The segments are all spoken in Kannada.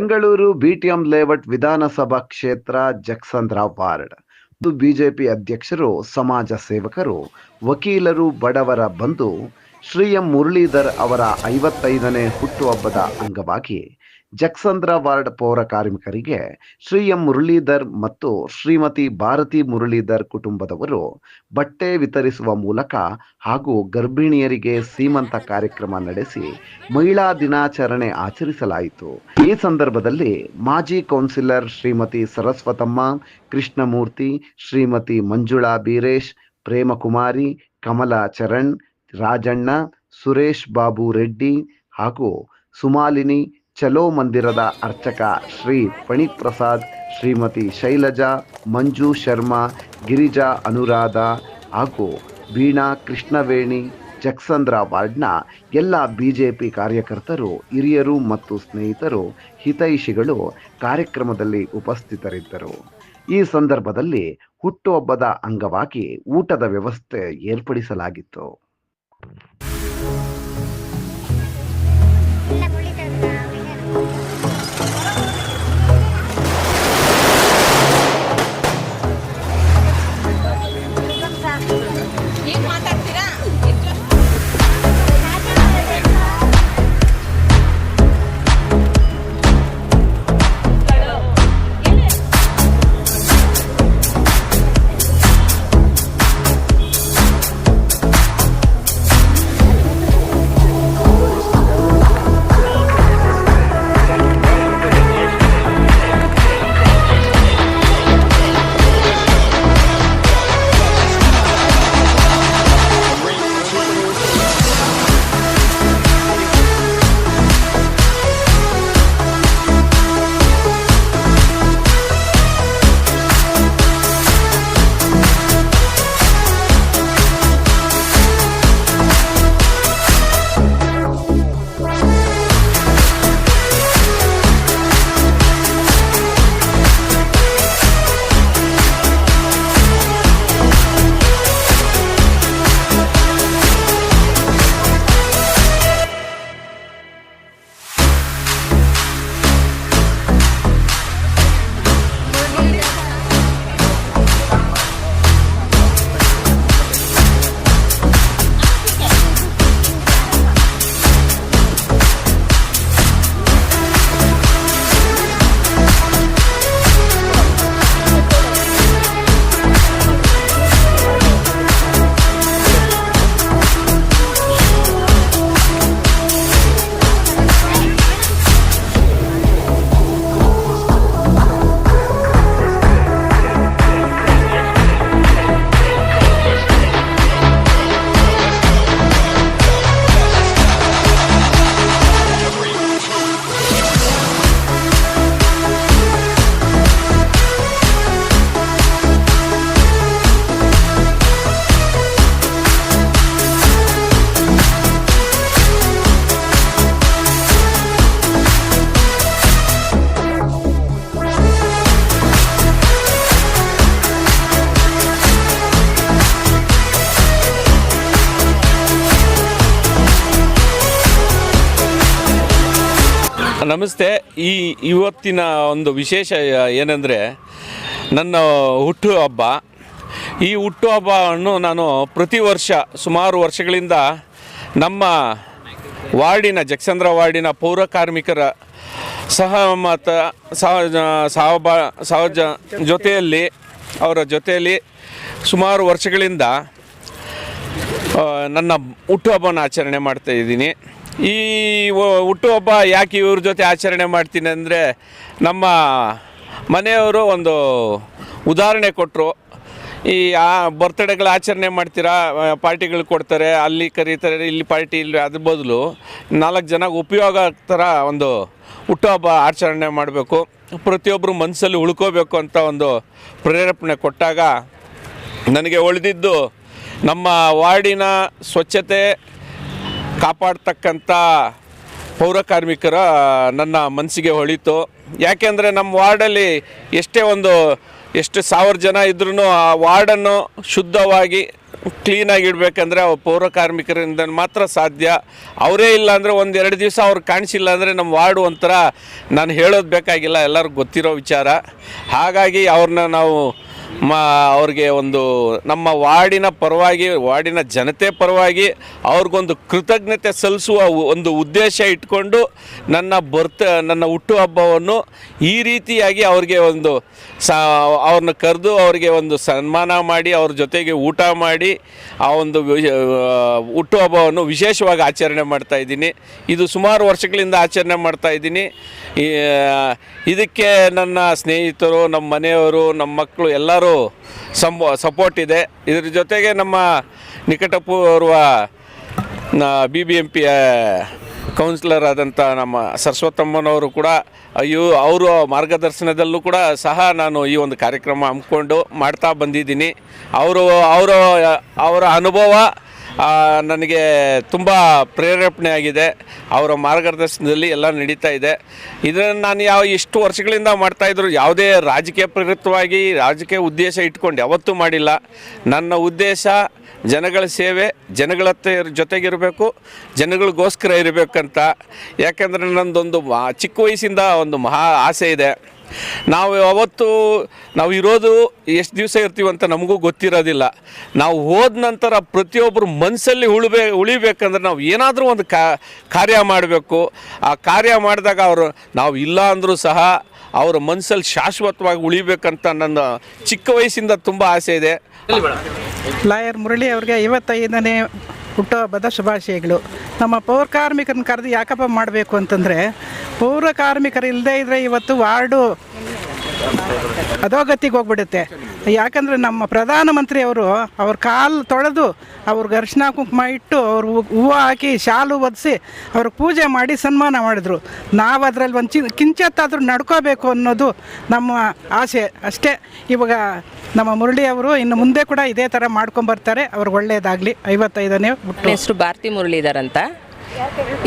ಬೆಂಗಳೂರು ಬಿಟಿಎಂ ಲೇಔಟ್ ವಿಧಾನಸಭಾ ಕ್ಷೇತ್ರ ಜಕ್ಸಂದ್ರ ವಾರ್ಡ್. ಬಿಜೆಪಿ ಅಧ್ಯಕ್ಷರು, ಸಮಾಜ ಸೇವಕರು, ವಕೀಲರು, ಬಡವರ ಬಂಧು ಶ್ರೀ ಎಂ ಮುರಳೀಧರ್ ಅವರ 55ನೇ ಹುಟ್ಟುಹಬ್ಬದ ಅಂಗವಾಗಿ ಜಕ್ಸಂದ್ರ ವಾರ್ಡ್ ಪೌರ ಕಾರ್ಮಿಕರಿಗೆ ಶ್ರೀ ಎಂ ಮುರಳೀಧರ್ ಮತ್ತು ಶ್ರೀಮತಿ ಭಾರತಿ ಮುರಳೀಧರ್ ಕುಟುಂಬದವರು ಬಟ್ಟೆ ವಿತರಿಸುವ ಮೂಲಕ ಹಾಗೂ ಗರ್ಭಿಣಿಯರಿಗೆ ಸೀಮಂತ ಕಾರ್ಯಕ್ರಮ ನಡೆಸಿ ಮಹಿಳಾ ದಿನಾಚರಣೆ ಆಚರಿಸಲಾಯಿತು. ಈ ಸಂದರ್ಭದಲ್ಲಿ ಮಾಜಿ ಕೌನ್ಸಿಲರ್ ಶ್ರೀಮತಿ ಸರಸ್ವತಮ್ಮ, ಕೃಷ್ಣಮೂರ್ತಿ, ಶ್ರೀಮತಿ ಮಂಜುಳಾ ಬೀರೇಶ್, ಪ್ರೇಮಕುಮಾರಿ, ಕಮಲಾ ಚರಣ್, ರಾಜಣ್ಣ, ಸುರೇಶ್ ಬಾಬು ರೆಡ್ಡಿ ಹಾಗೂ ಸುಮಾಲಿನಿ, ಚಲೋ ಮಂದಿರದ ಅರ್ಚಕ ಶ್ರೀ ಫಣಿಪ್ರಸಾದ್, ಶ್ರೀಮತಿ ಶೈಲಜಾ, ಮಂಜು ಶರ್ಮಾ, ಗಿರಿಜಾ ಅನುರಾಧ ಹಾಗೂ ವೀಣಾ ಕೃಷ್ಣವೇಣಿ, ಜಕ್ಸಂದ್ರ ವಾರ್ಡ್ನ ಎಲ್ಲ ಬಿಜೆಪಿ ಕಾರ್ಯಕರ್ತರು, ಹಿರಿಯರು ಮತ್ತು ಸ್ನೇಹಿತರು, ಹಿತೈಷಿಗಳು ಕಾರ್ಯಕ್ರಮದಲ್ಲಿ ಉಪಸ್ಥಿತರಿದ್ದರು. ಈ ಸಂದರ್ಭದಲ್ಲಿ ಹುಟ್ಟುಹಬ್ಬದ ಅಂಗವಾಗಿ ಊಟದ ವ್ಯವಸ್ಥೆ ಏರ್ಪಡಿಸಲಾಗಿತ್ತು. ನಮಸ್ತೆ. ಇವತ್ತಿನ ಒಂದು ವಿಶೇಷ ಏನೆಂದರೆ ನನ್ನ ಹುಟ್ಟುಹಬ್ಬ. ಈ ಹುಟ್ಟುಹಬ್ಬವನ್ನು ನಾನು ಪ್ರತಿ ವರ್ಷ ಸುಮಾರು ವರ್ಷಗಳಿಂದ ನಮ್ಮ ವಾರ್ಡಿನ ಜಕ್ಸಂದ್ರ ವಾರ್ಡಿನ ಪೌರ ಕಾರ್ಮಿಕರ ಜೊತೆಯಲ್ಲಿ ಅವರ ಜೊತೆಯಲ್ಲಿ ಸುಮಾರು ವರ್ಷಗಳಿಂದ ನನ್ನ ಹುಟ್ಟುಹಬ್ಬನ ಆಚರಣೆ ಮಾಡ್ತಾಯಿದ್ದೀನಿ. ಈ ಹುಟ್ಟುಹಬ್ಬ ಯಾಕೆ ಇವ್ರ ಜೊತೆ ಆಚರಣೆ ಮಾಡ್ತೀನಿ ಅಂದರೆ, ನಮ್ಮ ಮನೆಯವರು ಒಂದು ಉದಾಹರಣೆ ಕೊಟ್ಟರು. ಈ ಬರ್ತ್ಡೇಗಳು ಆಚರಣೆ ಮಾಡ್ತೀರಾ, ಪಾರ್ಟಿಗಳು ಕೊಡ್ತಾರೆ, ಅಲ್ಲಿ ಕರೀತಾರೆ, ಇಲ್ಲಿ ಪಾರ್ಟಿ, ಇಲ್ಲಿ ಅದ್ರ ಬದಲು 4 ಜನಕ್ಕೆ ಉಪಯೋಗ ಥರ ಒಂದು ಹುಟ್ಟುಹಬ್ಬ ಆಚರಣೆ ಮಾಡಬೇಕು, ಪ್ರತಿಯೊಬ್ಬರು ಮನಸ್ಸಲ್ಲಿ ಉಳ್ಕೋಬೇಕು ಅಂತ ಒಂದು ಪ್ರೇರೇಪಣೆ ಕೊಟ್ಟಾಗ ನನಗೆ ಉಳಿದಿದ್ದು ನಮ್ಮ ವಾರ್ಡಿನ ಸ್ವಚ್ಛತೆ ಕಾಪಾಡ್ತಕ್ಕಂಥ ಪೌರ ಕಾರ್ಮಿಕರ ನನ್ನ ಮನಸ್ಸಿಗೆ ಹೊಳಿತು. ಯಾಕೆಂದರೆ ನಮ್ಮ ವಾರ್ಡಲ್ಲಿ ಎಷ್ಟು 1000 ಜನ ಇದ್ರೂ ಆ ವಾರ್ಡನ್ನು ಶುದ್ಧವಾಗಿ ಕ್ಲೀನಾಗಿ ಇಡಬೇಕಂದ್ರೆ ಪೌರ ಕಾರ್ಮಿಕರಿಂದ ಮಾತ್ರ ಸಾಧ್ಯ. ಅವರೇ ಇಲ್ಲ ಅಂದರೆ ಒಂದೆರಡು ದಿವಸ ಅವ್ರು ಕಾಣಿಸಿಲ್ಲ ಅಂದರೆ ನಮ್ಮ ವಾರ್ಡು ಒಂಥರ, ನಾನು ಹೇಳೋದು ಬೇಕಾಗಿಲ್ಲ, ಎಲ್ಲರಿಗೂ ಗೊತ್ತಿರೋ ವಿಚಾರ. ಹಾಗಾಗಿ ಅವ್ರನ್ನ ನಾವು ಅವ್ರಿಗೆ ಒಂದು ನಮ್ಮ ವಾರ್ಡಿನ ಪರವಾಗಿ, ವಾರ್ಡಿನ ಜನತೆ ಪರವಾಗಿ ಅವ್ರಿಗೊಂದು ಕೃತಜ್ಞತೆ ಸಲ್ಲಿಸುವ ಒಂದು ಉದ್ದೇಶ ಇಟ್ಕೊಂಡು ನನ್ನ ಹುಟ್ಟುಹಬ್ಬವನ್ನು ಈ ರೀತಿಯಾಗಿ ಅವ್ರಿಗೆ ಒಂದು ಅವ್ರನ್ನ ಕರೆದು ಅವ್ರಿಗೆ ಒಂದು ಸನ್ಮಾನ ಮಾಡಿ, ಅವ್ರ ಜೊತೆಗೆ ಊಟ ಮಾಡಿ ಆ ಒಂದು ಹುಟ್ಟುಹಬ್ಬವನ್ನು ವಿಶೇಷವಾಗಿ ಆಚರಣೆ ಮಾಡ್ತಾಯಿದ್ದೀನಿ. ಇದು ಸುಮಾರು ವರ್ಷಗಳಿಂದ ಆಚರಣೆ ಮಾಡ್ತಾಯಿದ್ದೀನಿ. ಇದಕ್ಕೆ ನನ್ನ ಸ್ನೇಹಿತರು, ನಮ್ಮ ಮನೆಯವರು, ನಮ್ಮ ಮಕ್ಕಳು ಎಲ್ಲರೂ ಸಪೋರ್ಟ್ ಇದೆ. ಇದ್ರ ಜೊತೆಗೆ ನಮ್ಮ ನಿಕಟಪೂರ್ವ BBMP ಕೌನ್ಸಿಲರ್ ಆದಂಥ ನಮ್ಮ ಸರಸ್ವತಮ್ಮನವರು ಕೂಡ ಅವರ ಮಾರ್ಗದರ್ಶನದಲ್ಲೂ ಕೂಡ ಸಹ ನಾನು ಈ ಒಂದು ಕಾರ್ಯಕ್ರಮ ಹಮ್ಮಿಕೊಂಡು ಮಾಡ್ತಾ ಬಂದಿದ್ದೀನಿ. ಅವರ ಅನುಭವ ನನಗೆ ತುಂಬ ಪ್ರೇರೇಪಣೆ ಆಗಿದೆ. ಅವರ ಮಾರ್ಗದರ್ಶನದಲ್ಲಿ ಎಲ್ಲ ನಡೀತಾ ಇದೆ. ಇದನ್ನು ನಾನು ಎಷ್ಟು ವರ್ಷಗಳಿಂದ ಮಾಡ್ತಾಯಿದ್ರು, ಯಾವುದೇ ರಾಜಕೀಯ ಪ್ರೇರಿತವಾಗಿ ರಾಜಕೀಯ ಉದ್ದೇಶ ಇಟ್ಕೊಂಡು ಯಾವತ್ತೂ ಮಾಡಿಲ್ಲ. ನನ್ನ ಉದ್ದೇಶ ಜನಗಳ ಸೇವೆ, ಜನಗಳ ಜೊತೆಗಿರಬೇಕು, ಜನಗಳಿಗೋಸ್ಕರ ಇರಬೇಕಂತ. ಯಾಕೆಂದರೆ ನನ್ನದೊಂದು ಚಿಕ್ಕ ವಯಸ್ಸಿಂದ ಒಂದು ಮಹಾ ಆಸೆ ಇದೆ. ನಾವು ಇರೋದು ಎಷ್ಟು ದಿವಸ ಇರ್ತೀವಂತ ನಮಗೂ ಗೊತ್ತಿರೋದಿಲ್ಲ. ನಾವು ಹೋದ ನಂತರ ಪ್ರತಿಯೊಬ್ಬರು ಮನಸ್ಸಲ್ಲಿ ಉಳಿಬೇಕಂದ್ರೆ ನಾವು ಏನಾದರೂ ಒಂದು ಕಾರ್ಯ ಮಾಡಬೇಕು. ಆ ಕಾರ್ಯ ಮಾಡಿದಾಗ ನಾವು ಇಲ್ಲ ಅಂದರೂ ಸಹ ಅವರ ಮನಸ್ಸಲ್ಲಿ ಶಾಶ್ವತವಾಗಿ ಉಳಿಬೇಕಂತ ನನ್ನ ಚಿಕ್ಕ ವಯಸ್ಸಿಂದ ತುಂಬ ಆಸೆ ಇದೆ. ಲಾಯರ್ ಮುರಳಿ ಅವ್ರಿಗೆ 55ನೇ ಹುಟ್ಟುಹಬ್ಬದ ಶುಭಾಶಯಗಳು. ನಮ್ಮ ಪೌರ ಕಾರ್ಮಿಕರನ್ನ ಕರೆದು ಯಾಕಪ್ಪ ಮಾಡಬೇಕು ಅಂತಂದರೆ, ಪೌರ ಕಾರ್ಮಿಕರು ಇಲ್ಲದೇ ಇದ್ದರೆ ಇವತ್ತು ವಾರ್ಡು ಅಧೋಗತಿಗೆ ಹೋಗ್ಬಿಡುತ್ತೆ. ಯಾಕಂದರೆ ನಮ್ಮ ಪ್ರಧಾನಮಂತ್ರಿ ಅವರು ಅವ್ರ ಕಾಲು ತೊಳೆದು ಅವ್ರಿಗೆ ಅರಿಶಿನ ಕುಂಕುಮ ಇಟ್ಟು ಅವ್ರು ಹೂವು ಹಾಕಿ ಶಾಲು ಒದಿಸಿ ಅವ್ರಿಗೆ ಪೂಜೆ ಮಾಡಿ ಸನ್ಮಾನ ಮಾಡಿದ್ರು. ನಾವು ಅದರಲ್ಲಿ ಒಂದು ಕಿಂಚತ್ತಾದರೂ ನಡ್ಕೋಬೇಕು ಅನ್ನೋದು ನಮ್ಮ ಆಸೆ ಅಷ್ಟೇ. ಇವಾಗ ನಮ್ಮ ಮುರಳಿ ಅವರು ಇನ್ನು ಮುಂದೆ ಕೂಡ ಇದೇ ಥರ ಮಾಡ್ಕೊಂಬರ್ತಾರೆ. ಅವ್ರಿಗೆ ಒಳ್ಳೆಯದಾಗಲಿ. 55ನೇ ಹುಟ್ಟು. ಹೆಸರು ಭಾರತಿ ಮುರಳೀಧರ್ ಅಂತ.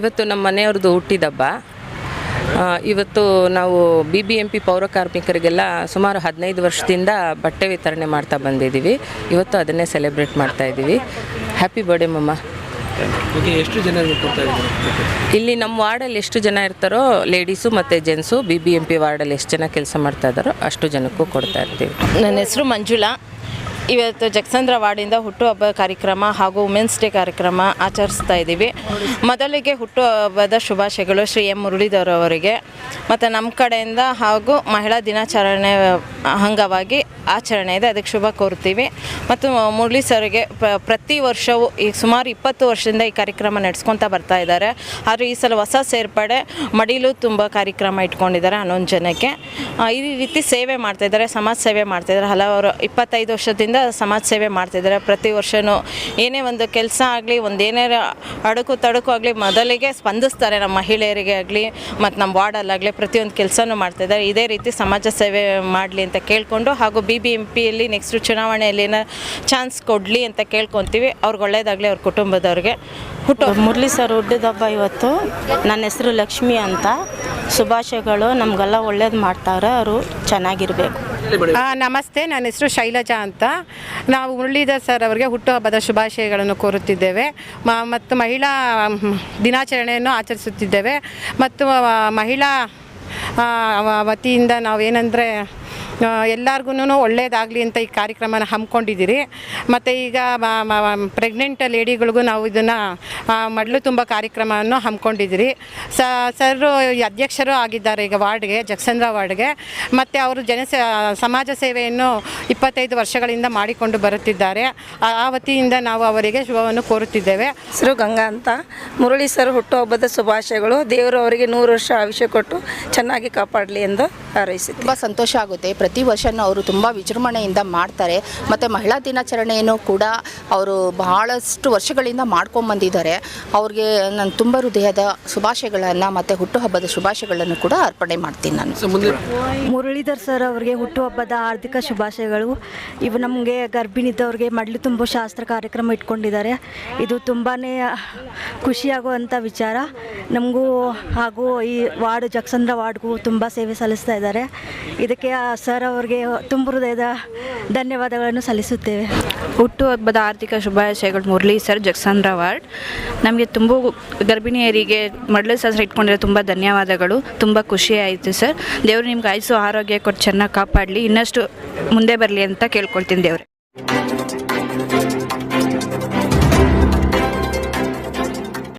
ಇವತ್ತು ನಮ್ಮ ಮನೆಯವ್ರದ್ದು ಹುಟ್ಟಿದಬ್ಬ. ಇವತ್ತು ನಾವು BBMP ಪೌರ ಕಾರ್ಮಿಕರಿಗೆಲ್ಲ ಸುಮಾರು 15 ವರ್ಷದಿಂದ ಬಟ್ಟೆ ವಿತರಣೆ ಮಾಡ್ತಾ ಬಂದಿದ್ದೀವಿ. ಇವತ್ತು ಅದನ್ನೇ ಸೆಲೆಬ್ರೇಟ್ ಮಾಡ್ತಾ ಇದ್ದೀವಿ. ಹ್ಯಾಪಿ ಬರ್ಡೇ ಮಮ್ಮ. ಎಷ್ಟು ಜನ ಇಲ್ಲಿ ನಮ್ಮ ವಾರ್ಡಲ್ಲಿ ಎಷ್ಟು ಜನ ಇರ್ತಾರೋ ಲೇಡೀಸು ಮತ್ತು ಜೆಂಟ್ಸು, BBMP ವಾರ್ಡಲ್ಲಿ ಎಷ್ಟು ಜನ ಕೆಲಸ ಮಾಡ್ತಾ ಇದ್ದಾರೋ ಅಷ್ಟು ಜನಕ್ಕೂ ಕೊಡ್ತಾ ಇರ್ತೀವಿ. ನನ್ನ ಹೆಸರು ಮಂಜುಳಾ. ಇವತ್ತು ಜಗಸಂದ್ರ ವಾರ್ಡಿಂದ ಹುಟ್ಟುಹಬ್ಬ ಕಾರ್ಯಕ್ರಮ ಹಾಗೂ ವುಮೆನ್ಸ್ ಡೇ ಕಾರ್ಯಕ್ರಮ ಆಚರಿಸ್ತಾ ಇದ್ದೀವಿ. ಮೊದಲಿಗೆ ಹುಟ್ಟುಹಬ್ಬದ ಶುಭಾಶಯಗಳು ಶ್ರೀ M ಮುರಳೀಧರ್ ಅವರಿಗೆ. ಮತ್ತು ನಮ್ಮ ಕಡೆಯಿಂದ ಹಾಗೂ ಮಹಿಳಾ ದಿನಾಚರಣೆ ಅಂಗವಾಗಿ ಆಚರಣೆ ಇದೆ, ಅದಕ್ಕೆ ಶುಭ ಕೋರ್ತೀವಿ. ಮತ್ತು ಮುರಳಿ ಸರ್ಗೆ ಪ್ರತಿ ವರ್ಷವೂ ಈಗ ಸುಮಾರು 20 ವರ್ಷದಿಂದ ಈ ಕಾರ್ಯಕ್ರಮ ನಡೆಸ್ಕೊತಾ ಬರ್ತಾ ಇದ್ದಾರೆ. ಆದರೆ ಈ ಸಲ ಹೊಸ ಸೇರ್ಪಡೆ ಮಡಿಲು ತುಂಬ ಕಾರ್ಯಕ್ರಮ ಇಟ್ಕೊಂಡಿದ್ದಾರೆ 11 ಜನಕ್ಕೆ. ಈ ರೀತಿ ಸೇವೆ ಮಾಡ್ತಾಯಿದ್ದಾರೆ, ಸಮಾಜ ಸೇವೆ ಮಾಡ್ತಾಯಿದ್ದಾರೆ. ಹಲವಾರು 25 ವರ್ಷದಿಂದ ಸಮಾಜ ಸೇವೆ ಮಾಡ್ತಿದ್ದಾರೆ. ಪ್ರತಿ ವರ್ಷವೂ ಏನೇ ಒಂದು ಕೆಲಸ ಆಗಲಿ, ಒಂದೇನೇ ಅಡುಕು ತಡುಕು ಆಗಲಿ ಮೊದಲಿಗೆ ಸ್ಪಂದಿಸ್ತಾರೆ. ನಮ್ಮ ಮಹಿಳೆಯರಿಗೆ ಆಗಲಿ ಮತ್ತು ನಮ್ಮ ವಾರ್ಡಲ್ಲಾಗಲಿ ಪ್ರತಿಯೊಂದು ಕೆಲಸನೂ ಮಾಡ್ತಾಯಿದ್ದಾರೆ. ಇದೇ ರೀತಿ ಸಮಾಜ ಸೇವೆ ಮಾಡಲಿ ಅಂತ ಕೇಳಿಕೊಂಡು, ಹಾಗೂ BBMPಯಲ್ಲಿ ನೆಕ್ಸ್ಟು ಚುನಾವಣೆಯಲ್ಲಿ ಚಾನ್ಸ್ ಕೊಡಲಿ ಅಂತ ಕೇಳ್ಕೊತೀವಿ. ಅವ್ರಿಗೆ ಒಳ್ಳೆಯದಾಗಲಿ, ಅವ್ರ ಕುಟುಂಬದವ್ರಿಗೆ. ಮುರಳಿ ಸರ್ ಹುಟ್ಟಿದಬ್ಬ ಇವತ್ತು. ನನ್ನ ಹೆಸರು ಲಕ್ಷ್ಮಿ ಅಂತ. ಶುಭಾಶಯಗಳು. ನಮಗೆಲ್ಲ ಒಳ್ಳೇದು ಮಾಡ್ತಾರೆ, ಅವರು ಚೆನ್ನಾಗಿರಬೇಕು. ನಮಸ್ತೆ, ನನ್ನ ಹೆಸರು ಶೈಲಜಾ ಅಂತ. ನಾವು ಮುರಳೀಧರ್ ಸರ್ ಅವರಿಗೆ ಹುಟ್ಟುಹಬ್ಬದ ಶುಭಾಶಯಗಳನ್ನು ಕೋರುತ್ತಿದ್ದೇವೆ. ಮತ್ತು ಮಹಿಳಾ ದಿನಾಚರಣೆಯನ್ನು ಆಚರಿಸುತ್ತಿದ್ದೇವೆ. ಮತ್ತು ಮಹಿಳಾ ವತಿಯಿಂದ ನಾವೇನೆಂದರೆ ಎಲ್ಲರಿಗೂ ಒಳ್ಳೆಯದಾಗಲಿ ಅಂತ ಈ ಕಾರ್ಯಕ್ರಮನ ಹಮ್ಮಿಕೊಂಡಿದ್ದೀರಿ. ಮತ್ತು ಈಗ ಪ್ರೆಗ್ನೆಂಟ್ ಲೇಡಿಗಳಿಗೂ ನಾವು ಇದನ್ನು ಮಡಲು ತುಂಬ ಕಾರ್ಯಕ್ರಮವನ್ನು ಹಮ್ಮಿಕೊಂಡಿದ್ದೀರಿ. ಸರ್ ಅಧ್ಯಕ್ಷರು ಆಗಿದ್ದಾರೆ ಈಗ ವಾರ್ಡ್ಗೆ, ಜಗಸಂದ್ರ ವಾರ್ಡ್ಗೆ. ಮತ್ತು ಅವರು ಸಮಾಜ ಸೇವೆಯನ್ನು 25 ವರ್ಷಗಳಿಂದ ಮಾಡಿಕೊಂಡು ಬರುತ್ತಿದ್ದಾರೆ. ಆ ವತಿಯಿಂದ ನಾವು ಅವರಿಗೆ ಶುಭವನ್ನು ಕೋರುತ್ತಿದ್ದೇವೆ. ಹೆಸರು ಗಂಗಾ ಅಂತ. ಮುರಳಿ ಸರ್ ಹುಟ್ಟುಹಬ್ಬದ ಶುಭಾಶಯಗಳು. ದೇವರು ಅವರಿಗೆ 100 ವರ್ಷ ಆಯುಷ್ಯ ಕೊಟ್ಟು ಚೆನ್ನಾಗಿ ಕಾಪಾಡಲಿ ಎಂದು ಹಾರೈಸುತ್ತೆ. ತುಂಬ ಸಂತೋಷ ಆಗುತ್ತೆ. ಪ್ರತಿ ವರ್ಷವೂ ಅವರು ತುಂಬ ವಿಜೃಂಭಣೆಯಿಂದ ಮಾಡ್ತಾರೆ. ಮತ್ತು ಮಹಿಳಾ ದಿನಾಚರಣೆಯನ್ನು ಕೂಡ ಅವರು ಬಹಳಷ್ಟು ವರ್ಷಗಳಿಂದ ಮಾಡ್ಕೊಂಬಂದಿದ್ದಾರೆ. ಅವ್ರಿಗೆ ನಾನು ತುಂಬ ಹೃದಯದ ಶುಭಾಶಯಗಳನ್ನು ಮತ್ತು ಹುಟ್ಟುಹಬ್ಬದ ಶುಭಾಶಯಗಳನ್ನು ಕೂಡ ಅರ್ಪಣೆ ಮಾಡ್ತೀನಿ ನಾನು. ಮುರಳೀಧರ್ ಸರ್ ಅವರಿಗೆ ಹುಟ್ಟುಹಬ್ಬದ ಹಾರ್ದಿಕ ಶುಭಾಶಯಗಳು. ಇವು ನಮಗೆ ಗರ್ಭಿಣಿದ್ದವ್ರಿಗೆ ಮಡ್ಲು ತುಂಬೋ ಶಾಸ್ತ್ರ ಕಾರ್ಯಕ್ರಮ ಇಟ್ಕೊಂಡಿದ್ದಾರೆ. ಇದು ತುಂಬಾ ಖುಷಿಯಾಗುವಂಥ ವಿಚಾರ ನಮಗೂ, ಹಾಗೂ ಈ ವಾರ್ಡ್ ಜಗಸಂದ್ರ ವಾರ್ಡ್ಗೂ ತುಂಬ ಸೇವೆ ಸಲ್ಲಿಸ್ತಾ ಇದ್ದಾರೆ. ಇದಕ್ಕೆ ಸರ್ ಅವರಿಗೆ ತುಂಬ ಹೃದಯದ ಧನ್ಯವಾದಗಳನ್ನು ಸಲ್ಲಿಸುತ್ತೇವೆ. ಹುಟ್ಟುಹಬ್ಬದ ಆರ್ಥಿಕ ಶುಭಾಶಯಗಳು ಮುರಳಿ ಸರ್, ಜಕ್ಸಂದ್ರ ವಾರ್ಡ್. ನಮಗೆ ತುಂಬ ಗರ್ಭಿಣಿಯರಿಗೆ ಮಡ್ಲು ಶಾಸ್ತ್ರ ಇಟ್ಕೊಂಡಿರೋ ತುಂಬ ಧನ್ಯವಾದಗಳು. ತುಂಬ ಖುಷಿ ಆಯಿತು ಸರ್. ದೇವರು ನಿಮ್ಗೆ ಆಯುಸ್ಸು ಆರೋಗ್ಯ ಕೊಟ್ಟು ಚೆನ್ನಾಗಿ ಕಾಪಾಡಲಿ, ಇನ್ನಷ್ಟು ಮುಂದೆ ಬರಲಿ ಅಂತ ಕೇಳ್ಕೊಳ್ತೀನಿ ದೇವ್ರೆ.